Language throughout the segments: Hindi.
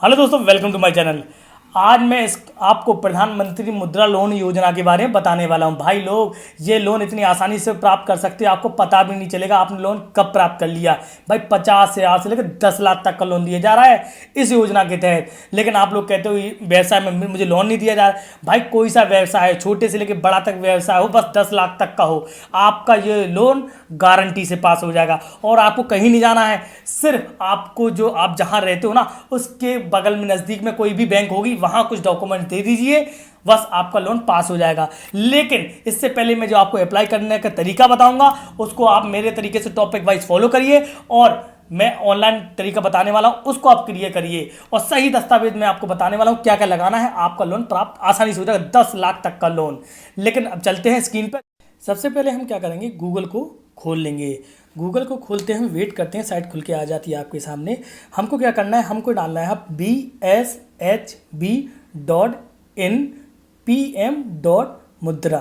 हेलो दोस्तों, वेलकम टू माय चैनल। आज मैं आपको प्रधानमंत्री मुद्रा लोन योजना के बारे में बताने वाला हूं। भाई लोग, ये लोन इतनी आसानी से प्राप्त कर सकते हैं, आपको पता भी नहीं चलेगा आपने लोन कब प्राप्त कर लिया। भाई 50,000 से लेकर 10 लाख तक का लोन दिया जा रहा है इस योजना के तहत। लेकिन आप लोग कहते हो व्यवसाय में मुझे लोन नहीं दिया जा रहा है। भाई कोई सा व्यवसाय है, छोटे से लेकर बड़ा तक व्यवसाय हो, बस 10 लाख तक का हो, आपका ये लोन गारंटी से पास हो जाएगा। और आपको कहीं नहीं जाना है, सिर्फ आपको जो आप जहां रहते हो ना, उसके बगल में नज़दीक में कोई भी बैंक होगी, वहां कुछ डॉक्यूमेंट दे दीजिए, बस आपका लोन पास हो जाएगा। लेकिन इससे पहले मैं जो आपको अप्लाई करने का तरीका बताऊंगा, उसको आप मेरे तरीके से टॉपिक वाइज फॉलो करिए, और मैं ऑनलाइन तरीका बताने वाला हूं, उसको आप क्लियर करिए। और सही दस्तावेज मैं आपको बताने वाला हूं क्या क्या लगाना है, आपका लोन प्राप्त आसानी से हो जाएगा, 10 लाख तक का लोन। लेकिन अब चलते हैं स्क्रीन पर। सबसे पहले हम क्या करेंगे, गूगल को खोल लेंगे। गूगल को खोलते हैं, हम वेट करते हैं, साइट खुल के आ जाती है आपके सामने। हमको क्या करना है, हमको डालना है bshb.in.pm.mudra।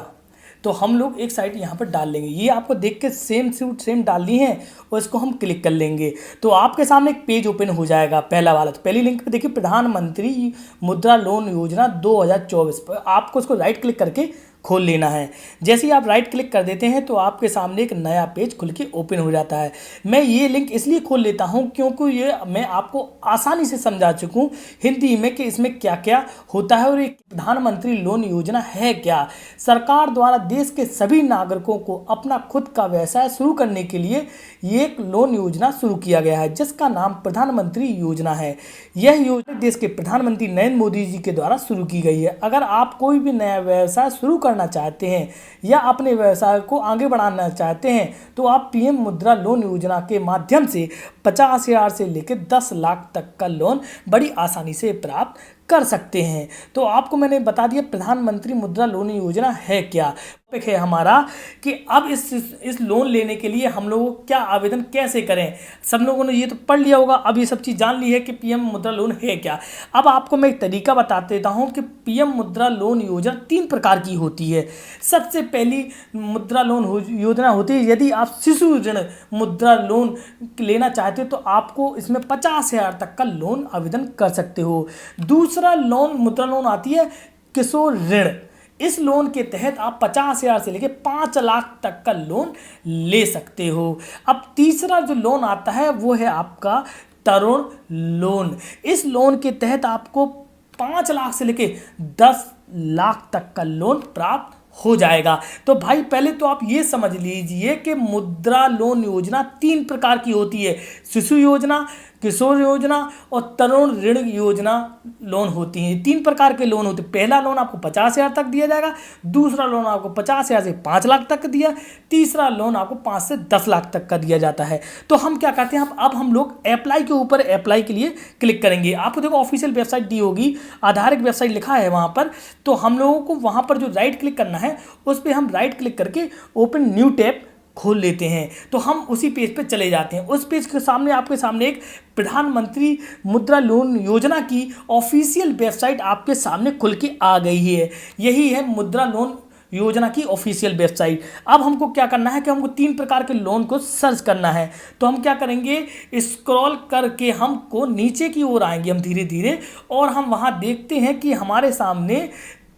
तो हम लोग एक साइट यहाँ पर डाल लेंगे, ये आपको देख के सेम डालनी है, और इसको हम क्लिक कर लेंगे तो आपके सामने एक पेज ओपन हो जाएगा। पहला वाला, तो पहली लिंक पे देखिए, प्रधानमंत्री मुद्रा लोन योजना 2024 पर आपको उसको राइट क्लिक करके खोल लेना है। जैसे ही आप राइट क्लिक कर देते हैं तो आपके सामने एक नया पेज खुल के ओपन हो जाता है। मैं ये लिंक इसलिए खोल लेता हूं क्योंकि ये मैं आपको आसानी से समझा चुका हूं हिंदी में कि इसमें क्या क्या होता है और ये प्रधानमंत्री लोन योजना है क्या। सरकार द्वारा देश के सभी नागरिकों को अपना खुद का व्यवसाय शुरू करने के लिए ये एक लोन योजना शुरू किया गया है, जिसका नाम प्रधानमंत्री योजना है। यह योजना देश के प्रधानमंत्री नरेंद्र मोदी जी के द्वारा शुरू की गई है। अगर आप कोई भी नया व्यवसाय शुरू करना चाहते हैं या अपने व्यवसाय को आगे बढ़ाना चाहते हैं, तो आप पीएम मुद्रा लोन योजना के माध्यम से 50,000 से लेकर 10 लाख तक का लोन बड़ी आसानी से प्राप्त कर सकते हैं। तो आपको मैंने बता दिया प्रधानमंत्री मुद्रा लोन योजना है क्या। है हमारा कि अब इस लोन लेने के लिए हम लोगों को क्या आवेदन कैसे करें। सब लोगों ने ये तो पढ़ लिया होगा, अब ये सब चीज़ जान ली है कि पीएम मुद्रा लोन है क्या। अब आपको मैं एक तरीका बता देता हूं कि पीएम मुद्रा लोन योजना 3 प्रकार की होती है। सबसे पहली मुद्रा लोन योजना होती है, यदि आप शिशु ऋण मुद्रा लोन लेना चाहते हो तो आपको इसमें 50,000 तक का लोन आवेदन कर सकते हो। दूसरा मुद्रा लोन आती है किशोर ऋण। इस लोन के तहत आप 50,000 से लेकर 5 लाख तक का लोन ले सकते हो। अब तीसरा जो लोन आता है वो है आपका तरुण लोन। इस लोन के तहत आपको 5 लाख से लेकर 10 लाख तक का लोन प्राप्त हो जाएगा। तो भाई पहले तो आप ये समझ लीजिए कि मुद्रा लोन योजना 3 प्रकार की होती है, शिशु योजना, किशोर योजना और तरुण ऋण योजना लोन होती हैं। 3 प्रकार के लोन होते हैं। पहला लोन आपको 50,000 तक दिया जाएगा, दूसरा लोन आपको 50,000 से 5 लाख तक दिया, तीसरा लोन आपको 5 से 10 लाख तक का दिया जाता है। तो हम क्या करते हैं, अब हम लोग अप्लाई के ऊपर अप्लाई के लिए क्लिक करेंगे। आपको देखो ऑफिशियल वेबसाइट दी होगी, आधारिक वेबसाइट लिखा है वहाँ पर। तो हम लोगों को वहाँ पर जो राइट क्लिक करना है उस पर हम राइट क्लिक करके ओपन न्यू टैब खोल लेते हैं। तो हम उसी पेज पे चले जाते हैं। उस पेज के सामने आपके सामने एक प्रधानमंत्री मुद्रा लोन योजना की ऑफिशियल वेबसाइट आपके सामने खुल के आ गई है। यही है मुद्रा लोन योजना की ऑफिशियल वेबसाइट। अब हमको क्या करना है कि हमको 3 प्रकार के लोन को सर्च करना है। तो हम क्या करेंगे, स्क्रॉल करके हमको नीचे की ओर आएंगे हम धीरे धीरे, और हम वहाँ देखते हैं कि हमारे सामने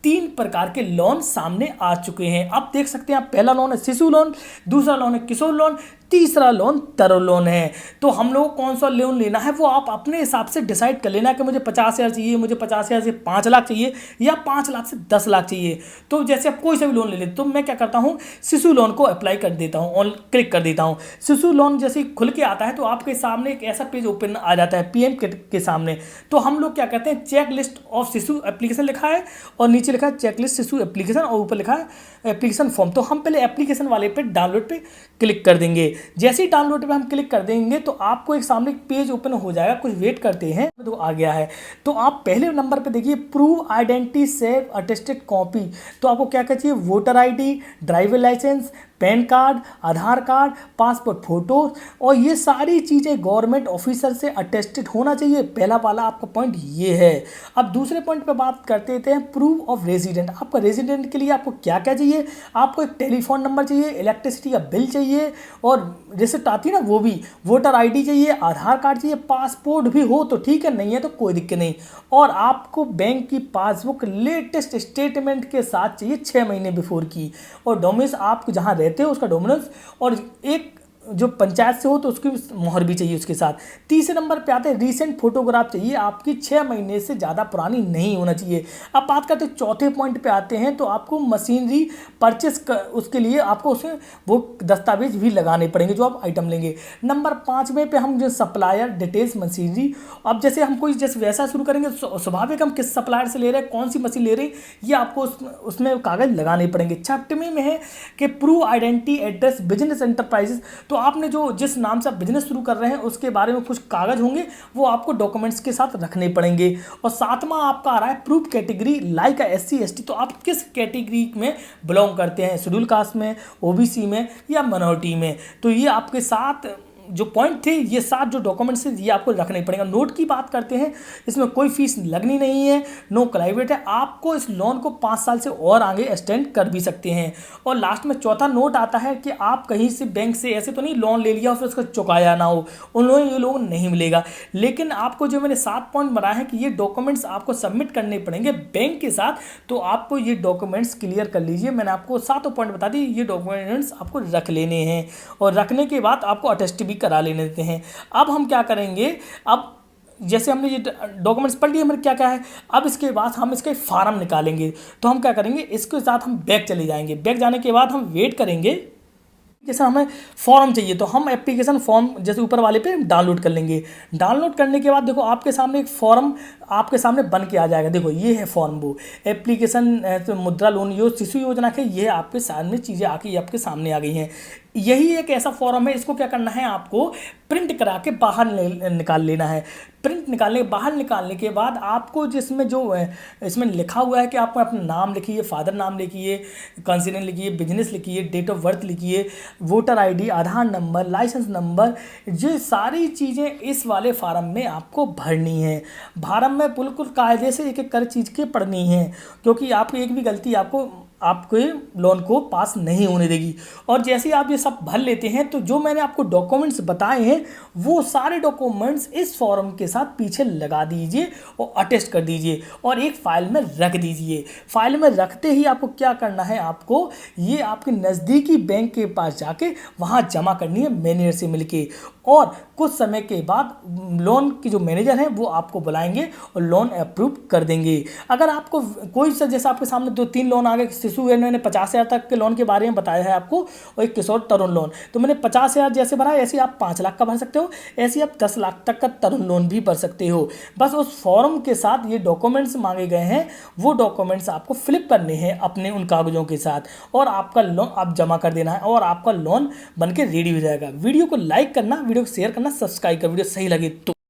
3 प्रकार के लोन सामने आ चुके हैं। अब देख सकते हैं आप, पहला लोन है शिशु लोन, दूसरा लोन है किशोर लोन, तीसरा लोन तरुण लोन है। तो हम लोग कौन सा लोन लेना है वो आप अपने हिसाब से डिसाइड कर लेना कि मुझे 50,000 चाहिए, मुझे 50,000 से 5 लाख चाहिए, या 5 लाख से 10 लाख चाहिए। तो जैसे आप कोई सा भी लोन ले लेते, तो मैं क्या करता हूँ, शिशु लोन को अप्लाई कर देता हूँ और क्लिक कर देता हूँ। शिशु लोन जैसे खुल के आता है तो आपके सामने एक ऐसा पेज ओपन आ जाता है पीएम के सामने। तो हम लोग क्या करते हैं, चेक लिस्ट ऑफ शिशु एप्लीकेशन लिखा है और नीचे लिखा है चेक लिस्ट शिशु एप्लीकेशन, और ऊपर लिखा है एप्लीकेशन फॉर्म। तो हम पहले एप्लीकेशन वाले पे डाउनलोड पे क्लिक कर देंगे। जैसे ही डाउनलोड पे हम क्लिक कर देंगे तो आपको एक सामने एक पेज ओपन हो जाएगा। कुछ वेट करते हैं तो आ गया है। तो आप पहले नंबर पे देखिए prove identity self attested copy. तो आपको क्या क्या चाहिए, voter ID, driver licence, PAN card, Aadhaar card, passport photo, और ये सारी चीज़ें गवर्नमेंट ऑफिसर से अटेस्टेड होना चाहिए। पहला वाला आपका पॉइंट ये है। अब दूसरे पॉइंट पे बात करते थे प्रूफ ऑफ रेजिडेंट। आपका रेजिडेंट के लिए आपको क्या क्या चाहिए? आपको एक टेलीफोन नंबर चाहिए, इलेक्ट्रिसिटी का बिल चाहिए, और रिसिप्ट आती है ना वो भी, वोटर आईडी चाहिए, आधार कार्ड चाहिए, पासपोर्ट भी हो तो ठीक है, नहीं है तो कोई दिक्कत नहीं, और आपको बैंक की पासबुक लेटेस्ट स्टेटमेंट के साथ चाहिए 6 महीने बिफोर की, और डोमिस आप जहाँ रहते हो उसका डोमिनस, और एक जो पंचायत से हो तो उसकी मोहर भी चाहिए उसके साथ। तीसरे नंबर पे आते हैं रीसेंट फोटोग्राफ चाहिए, आपकी 6 महीने से ज़्यादा पुरानी नहीं होना चाहिए। अब बात करते हैं चौथे पॉइंट पे आते हैं, तो आपको मशीनरी परचेस उसके लिए आपको उसमें वो दस्तावेज भी लगाने पड़ेंगे जो आप आइटम लेंगे। नंबर 5वें पे हम जो सप्लायर डिटेल्स मशीनरी, अब जैसे हम कोई जैसे वैसा शुरू करेंगे स्वाभाविक हम किस सप्लायर से ले रहे हैं, कौन सी मशीन ले रहे हैं, ये आपको उसमें कागज़ लगाने पड़ेंगे। छठवीं में है कि prove identity address business enterprises, तो आपने जो जिस नाम से आप बिजनेस शुरू कर रहे हैं उसके बारे में कुछ कागज होंगे वो आपको डॉक्यूमेंट्स के साथ रखने पड़ेंगे। और 7वां आपका आ रहा है proof category like SC ST, तो आप किस कैटेगरी में बिलोंग करते हैं, शेड्यूल कास्ट में, OBC में या माइनॉरिटी में। तो ये आपके साथ जो पॉइंट थे, ये 7 जो डॉक्यूमेंट्स हैं ये आपको रखने पड़ेगा। नोट की बात करते हैं, इसमें कोई फीस लगनी नहीं है, नो क्लाइवेट है, आपको इस लोन को 5 साल से और आगे एक्सटेंड कर भी सकते हैं। और लास्ट में चौथा नोट आता है कि आप कहीं से बैंक से ऐसे तो नहीं लोन ले लिया और फिर उसको चुकाया ना हो, उन लोगों ये लोन नहीं मिलेगा। लेकिन आपको जो मैंने 7 पॉइंट बनाए हैं कि ये डॉक्यूमेंट्स आपको सबमिट करने पड़ेंगे बैंक के साथ, तो आपको ये डॉक्यूमेंट्स क्लियर कर लीजिए। मैंने आपको 7 पॉइंट बता दी, ये डॉक्यूमेंट्स आपको रख लेने हैं, और रखने के बाद आपको अटेस्ट भी करा लेने देते हैं। अब हम क्या करेंगे, अब जैसे हमने ये डॉक्यूमेंट्स पढ़ लिए हमारे क्या क्या है, अब इसके बाद हम इसके फार्म निकालेंगे। तो हम क्या करेंगे, इसके साथ हम बैक चले जाएंगे, बैक जाने के बाद हम वेट करेंगे। जैसे हमें फॉर्म चाहिए तो हम एप्लीकेशन फॉर्म जैसे ऊपर वाले पे डाउनलोड कर लेंगे। डाउनलोड करने के बाद देखो आपके सामने एक फॉर्म आपके सामने बन के आ जाएगा। देखो ये है फॉर्म, वो एप्लीकेशन तो मुद्रा लोन शिशु योजना के, ये आपके सामने चीज़ें आके ये आपके सामने आ गई हैं। यही एक ऐसा फॉर्म है, इसको क्या करना है, आपको प्रिंट करा के बाहर निकाल लेना है। प्रिंट बाहर निकालने के बाद आपको जिसमें जो इसमें लिखा हुआ है कि आप अपना नाम लिखिए, फादर नाम लिखिए, कंसिडेंट लिखिए, बिजनेस लिखिए, डेट ऑफ बर्थ लिखिए, वोटर आईडी, आधार नंबर, लाइसेंस नंबर, ये सारी चीज़ें इस वाले फार्म में आपको भरनी है। फार्म में बिल्कुल कायदे से एक एक कर चीज़ के पढ़नी है, क्योंकि आपकी एक भी गलती आपके लोन को पास नहीं होने देगी। और जैसे आप ये सब भर लेते हैं तो जो मैंने आपको डॉक्यूमेंट्स बताए हैं वो सारे डॉक्यूमेंट्स इस फॉर्म के साथ पीछे लगा दीजिए और अटेस्ट कर दीजिए और एक फाइल में रख दीजिए। फाइल में रखते ही आपको क्या करना है, आपको ये आपके नज़दीकी बैंक के पास जाके वहाँ जमा करनी है मैनेजर से मिलके, और कुछ समय के बाद लोन की जो मैनेजर हैं वो आपको बुलाएंगे और लोन अप्रूव कर देंगे। अगर आपको कोई सा जैसा आपके सामने 2-3 लोन आ गए, शिशु मैंने 50,000 तक के लोन के बारे में बताया है आपको, और एक किशोर तरुण लोन, तो मैंने 50,000 जैसे भरा, ऐसे आप 5 लाख का भर सकते हो, ऐसे आप 10 लाख तक का तरुण लोन भी भर सकते हो। बस उस फॉर्म के साथ ये डॉक्यूमेंट्स मांगे गए हैं, वो डॉक्यूमेंट्स आपको फिलिप करने हैं अपने उन कागजों के साथ, और आपका लोन आप जमा कर देना है और आपका लोन बन के रेडी हो जाएगा। वीडियो को लाइक करना, वीडियो को शेयर करना, सब्सक्राइब कर, वीडियो सही लगे तो।